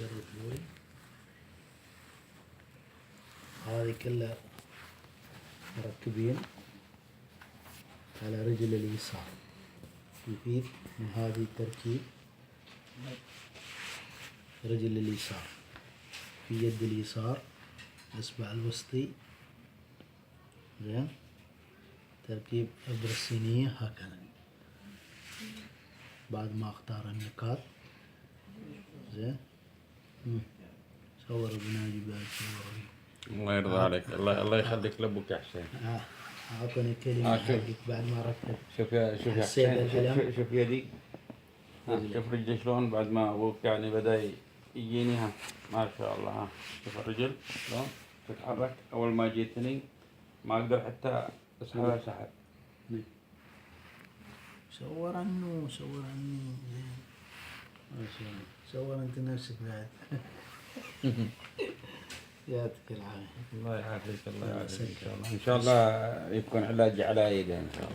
جرب بوري. هذه كلها مركبين على رجل اليسار. يفيد من هذه التركيب رجل اليسار في يد اليسار، الإصبع الوسطي. زين. تركيب إبرة الصينية هكذا. بعد ما اختار النقاط. زين. صور ابو ناجي بعد صور. الله يرضى عليك. الله يخليك لابوك يا حسين. اعطني كلمة حقك بعد ما ركب. شوف يا حسين، شوف يدي. شوف رجلي شلون بعد ما ابوك يعني بدا يجيني. ما شاء الله. شوف الرجل شلون تتحرك. اول ما جيتني ما اقدر حتى اسحبها سحب. صور عنه زين. ما شاء الله. صور انت نفسك بعد. يعطيك العافية. الله يعافيك. الله يعافيك ان شاء الله. ان شاء الله يكون علاجي على يدي ان شاء الله.